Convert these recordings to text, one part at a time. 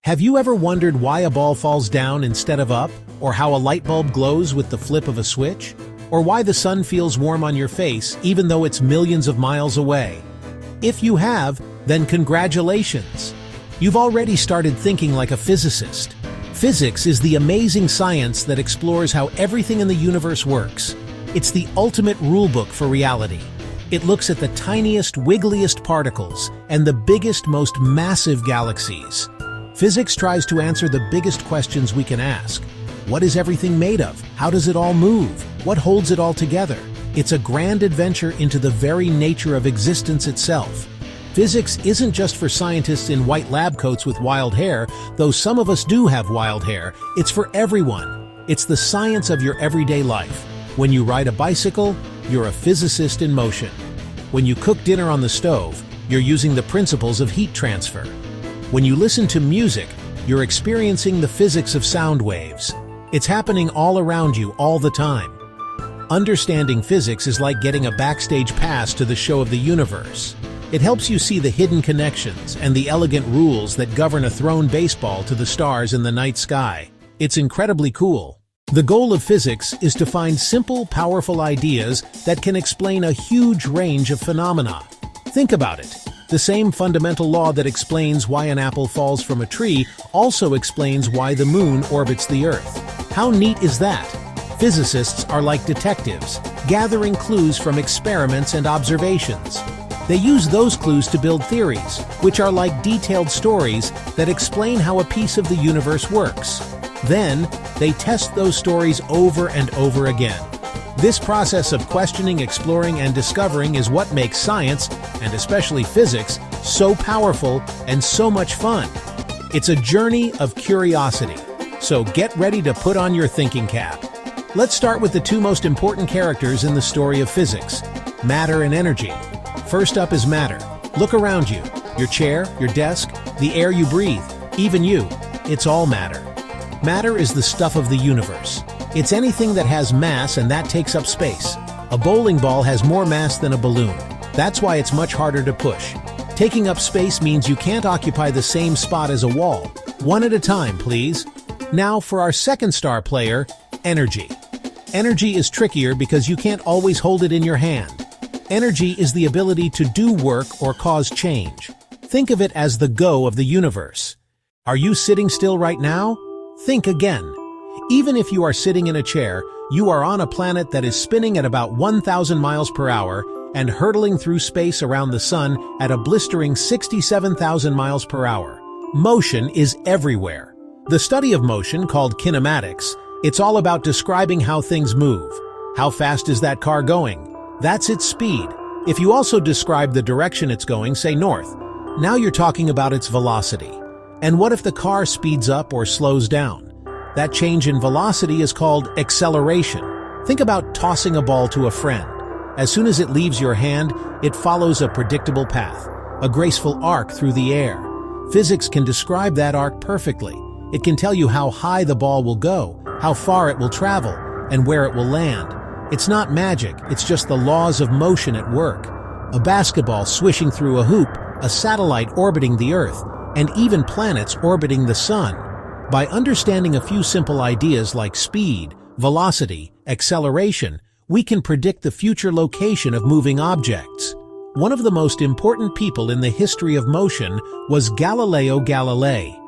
Have you ever wondered why a ball falls down instead of up? Or how a light bulb glows with the flip of a switch? Or why the sun feels warm on your face even though it's millions of miles away? If you have, then congratulations! You've already started thinking like a physicist. Physics is the amazing science that explores how everything in the universe works. It's the ultimate rulebook for reality. It looks at the tiniest, wiggliest particles and the biggest, most massive galaxies. Physics tries to answer the biggest questions we can ask. What is everything made of? How does it all move? What holds it all together? It's a grand adventure into the very nature of existence itself. Physics isn't just for scientists in white lab coats with wild hair, though some of us do have wild hair. It's for everyone. It's the science of your everyday life. When you ride a bicycle, you're a physicist in motion. When you cook dinner on the stove, you're using the principles of heat transfer. When you listen to music, you're experiencing the physics of sound waves. It's happening all around you all the time. Understanding physics is like getting a backstage pass to the show of the universe. It helps you see the hidden connections and the elegant rules that govern a thrown baseball to the stars in the night sky. It's incredibly cool. The goal of physics is to find simple, powerful ideas that can explain a huge range of phenomena. Think about it. The same fundamental law that explains why an apple falls from a tree also explains why the moon orbits the Earth. How neat is that? Physicists are like detectives, gathering clues from experiments and observations. They use those clues to build theories, which are like detailed stories that explain how a piece of the universe works. Then, they test those stories over and over again. This process of questioning, exploring, and discovering is what makes science, and especially physics, so powerful and so much fun. It's a journey of curiosity. So get ready to put on your thinking cap. Let's start with the two most important characters in the story of physics: matter and energy. First up is matter. Look around you. Your chair, your desk, the air you breathe, even you. It's all matter. Matter is the stuff of the universe. It's anything that has mass and that takes up space. A bowling ball has more mass than a balloon. That's why it's much harder to push. Taking up space means you can't occupy the same spot as a wall. One at a time, please. Now for our second star player, energy. Energy is trickier because you can't always hold it in your hand. Energy is the ability to do work or cause change. Think of it as the go of the universe. Are you sitting still right now? Think again. Even if you are sitting in a chair, you are on a planet that is spinning at about 1,000 miles per hour and hurtling through space around the sun at a blistering 67,000 miles per hour. Motion is everywhere. The study of motion, called kinematics, it's all about describing how things move. How fast is that car going? That's its speed. If you also describe the direction it's going, say north, now you're talking about its velocity. And what if the car speeds up or slows down? That change in velocity is called acceleration. Think about tossing a ball to a friend. As soon as it leaves your hand, it follows a predictable path, a graceful arc through the air. Physics can describe that arc perfectly. It can tell you how high the ball will go, how far it will travel, and where it will land. It's not magic, it's just the laws of motion at work. A basketball swishing through a hoop, a satellite orbiting the Earth, and even planets orbiting the sun. By understanding a few simple ideas like speed, velocity, acceleration, we can predict the future location of moving objects. One of the most important people in the history of motion was Galileo Galilei.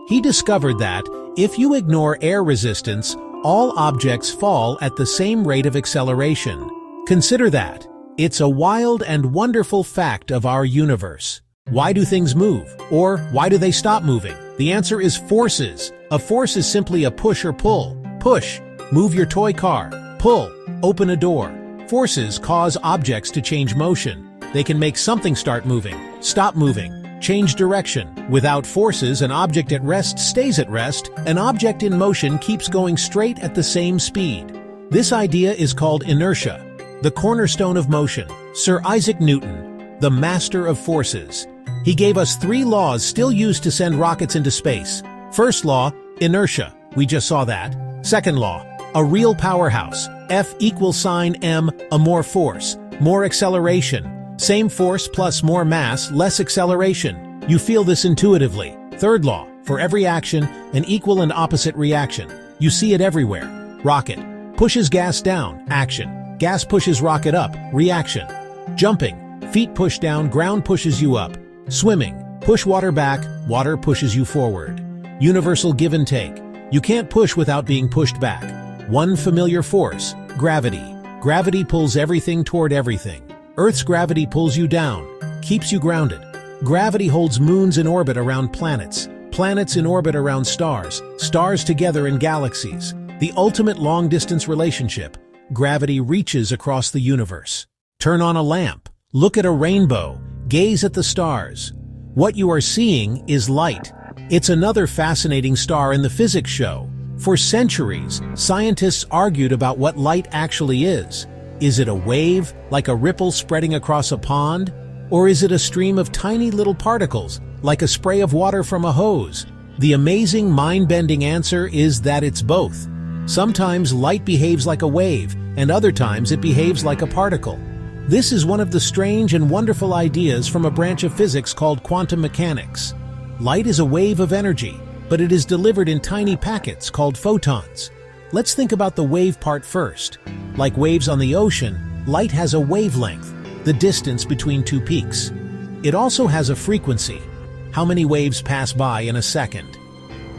He discovered that, if you ignore air resistance, all objects fall at the same rate of acceleration. Consider that. It's a wild and wonderful fact of our universe. Why do things move? Or why do they stop moving? The answer is forces. A force is simply a push or pull. Push, move your toy car. Pull, open a door. Forces cause objects to change motion. They can make something start moving, stop moving, change direction. Without forces, an object at rest stays at rest. An object in motion keeps going straight at the same speed. This idea is called inertia, the cornerstone of motion. Sir Isaac Newton, the master of forces. He gave us 3 laws still used to send rockets into space. First law, inertia. We just saw that. Second law, a real powerhouse. F equals sign M, a more force, more acceleration. Same force plus more mass, less acceleration. You feel this intuitively. Third law, For every action, an equal and opposite reaction. You see it everywhere. Rocket. Pushes gas down. Action. Gas pushes rocket up. Reaction. Jumping. Feet push down, ground pushes you up. Swimming. Push water back, water pushes you forward. Universal give and take. You can't push without being pushed back. One familiar force. Gravity. Gravity pulls everything toward everything. Earth's gravity pulls you down, keeps you grounded. Gravity holds moons in orbit around planets, planets in orbit around stars, stars together in galaxies. The ultimate long-distance relationship. Gravity reaches across the universe. Turn on a lamp. Look at a rainbow. Gaze at the stars. What you are seeing is light. It's another fascinating star in the physics show. For centuries, scientists argued about what light actually is. Is it a wave, like a ripple spreading across a pond? Or is it a stream of tiny little particles, like a spray of water from a hose? The amazing, mind-bending answer is that it's both. Sometimes light behaves like a wave, and other times it behaves like a particle. This is one of the strange and wonderful ideas from a branch of physics called quantum mechanics. Light is a wave of energy, but it is delivered in tiny packets called photons. Let's think about the wave part first. Like waves on the ocean, light has a wavelength, the distance between two peaks. It also has a frequency, how many waves pass by in a second.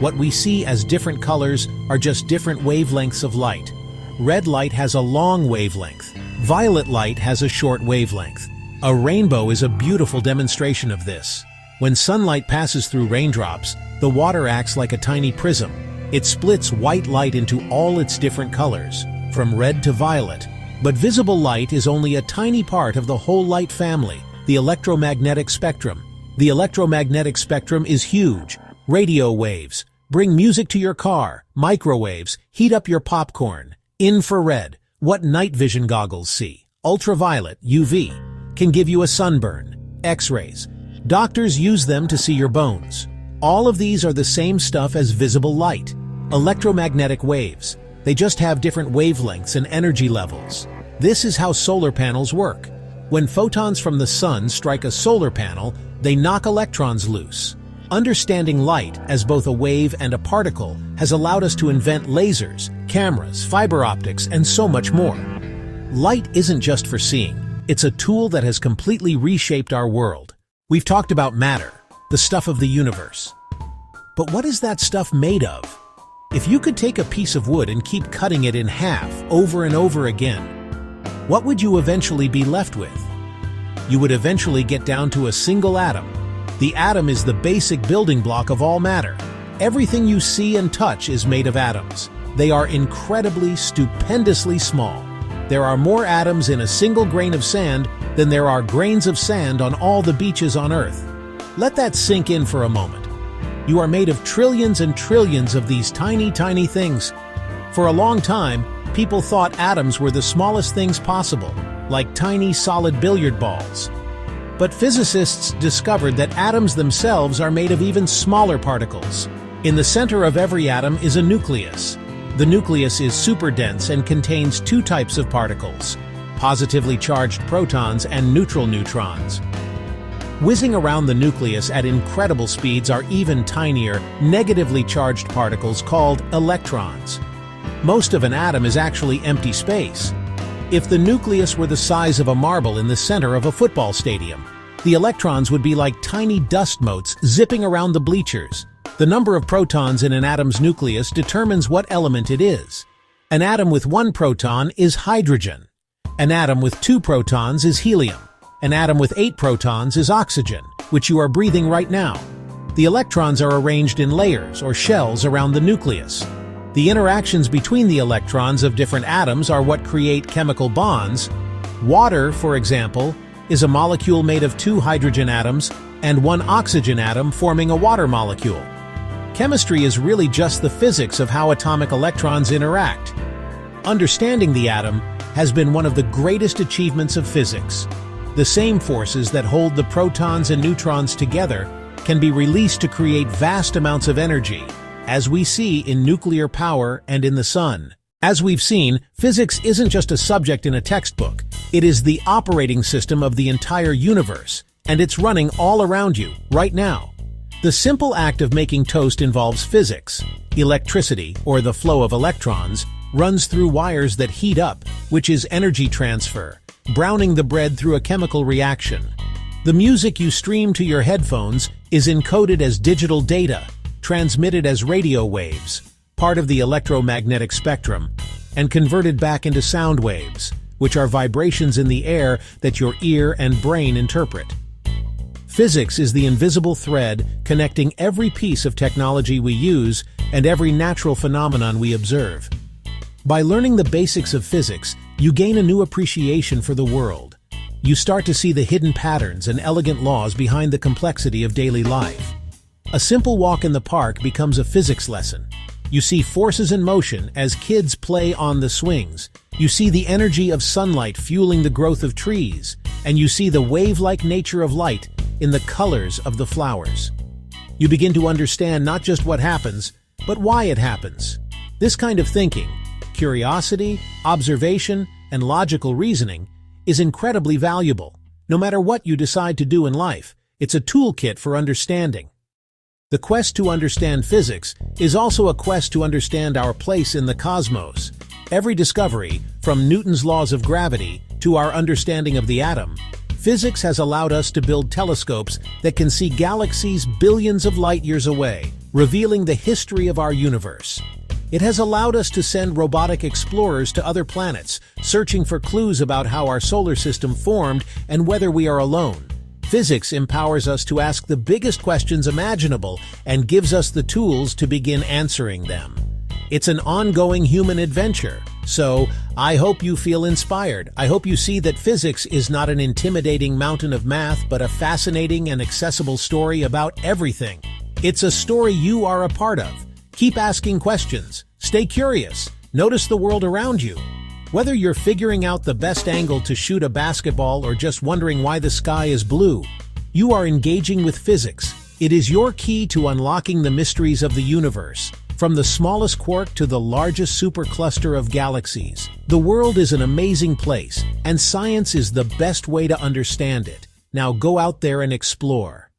What we see as different colors are just different wavelengths of light. Red light has a long wavelength. Violet light has a short wavelength. A rainbow is a beautiful demonstration of this. When sunlight passes through raindrops, the water acts like a tiny prism. It splits white light into all its different colors, from red to violet. But visible light is only a tiny part of the whole light family, the electromagnetic spectrum. The electromagnetic spectrum is huge. Radio waves. Bring music to your car. Microwaves. Heat up your popcorn. Infrared. What night vision goggles see. Ultraviolet, UV, can give you a sunburn. X-rays. Doctors use them to see your bones. All of these are the same stuff as visible light. Electromagnetic waves. They just have different wavelengths and energy levels. This is how solar panels work. When photons from the sun strike a solar panel, they knock electrons loose. Understanding light as both a wave and a particle has allowed us to invent lasers, cameras, fiber optics, and so much more. Light isn't just for seeing. It's a tool that has completely reshaped our world. We've talked about matter, the stuff of the universe. But what is that stuff made of? If you could take a piece of wood and keep cutting it in half over and over again, what would you eventually be left with? You would eventually get down to a single atom. The atom is the basic building block of all matter. Everything you see and touch is made of atoms. They are incredibly, stupendously small. There are more atoms in a single grain of sand than there are grains of sand on all the beaches on Earth. Let that sink in for a moment. You are made of trillions and trillions of these tiny, tiny things. For a long time, people thought atoms were the smallest things possible, like tiny solid billiard balls. But physicists discovered that atoms themselves are made of even smaller particles. In the center of every atom is a nucleus. The nucleus is superdense and contains two types of particles, positively charged protons and neutral neutrons. Whizzing around the nucleus at incredible speeds are even tinier, negatively charged particles called electrons. Most of an atom is actually empty space. If the nucleus were the size of a marble in the center of a football stadium, the electrons would be like tiny dust motes zipping around the bleachers. The number of protons in an atom's nucleus determines what element it is. An atom with one proton is hydrogen. An atom with 2 protons is helium. An atom with 8 protons is oxygen, which you are breathing right now. The electrons are arranged in layers or shells around the nucleus. The interactions between the electrons of different atoms are what create chemical bonds. Water, for example, is a molecule made of 2 hydrogen atoms and 1 oxygen atom forming a water molecule. Chemistry is really just the physics of how atomic electrons interact. Understanding the atom has been one of the greatest achievements of physics. The same forces that hold the protons and neutrons together can be released to create vast amounts of energy, as we see in nuclear power and in the sun. As we've seen, physics isn't just a subject in a textbook. It is the operating system of the entire universe, and it's running all around you, right now. The simple act of making toast involves physics. Electricity, or the flow of electrons, runs through wires that heat up, which is energy transfer, browning the bread through a chemical reaction. The music you stream to your headphones is encoded as digital data, transmitted as radio waves, part of the electromagnetic spectrum, and converted back into sound waves, which are vibrations in the air that your ear and brain interpret. Physics is the invisible thread connecting every piece of technology we use and every natural phenomenon we observe. By learning the basics of physics, you gain a new appreciation for the world. You start to see the hidden patterns and elegant laws behind the complexity of daily life. A simple walk in the park becomes a physics lesson. You see forces in motion as kids play on the swings. You see the energy of sunlight fueling the growth of trees, and you see the wave-like nature of light in the colors of the flowers. You begin to understand not just what happens, but why it happens. This kind of thinking, curiosity, observation, and logical reasoning, is incredibly valuable. No matter what you decide to do in life, it's a toolkit for understanding. The quest to understand physics is also a quest to understand our place in the cosmos. Every discovery, from Newton's laws of gravity to our understanding of the atom, physics has allowed us to build telescopes that can see galaxies billions of light years away, revealing the history of our universe. It has allowed us to send robotic explorers to other planets, searching for clues about how our solar system formed and whether we are alone. Physics empowers us to ask the biggest questions imaginable and gives us the tools to begin answering them. It's an ongoing human adventure, so I hope you feel inspired. I hope you see that physics is not an intimidating mountain of math, but a fascinating and accessible story about everything. It's a story you are a part of. Keep asking questions. Stay curious. Notice the world around you. Whether you're figuring out the best angle to shoot a basketball or just wondering why the sky is blue, you are engaging with physics. It is your key to unlocking the mysteries of the universe. From the smallest quark to the largest supercluster of galaxies, the world is an amazing place, and science is the best way to understand it. Now go out there and explore.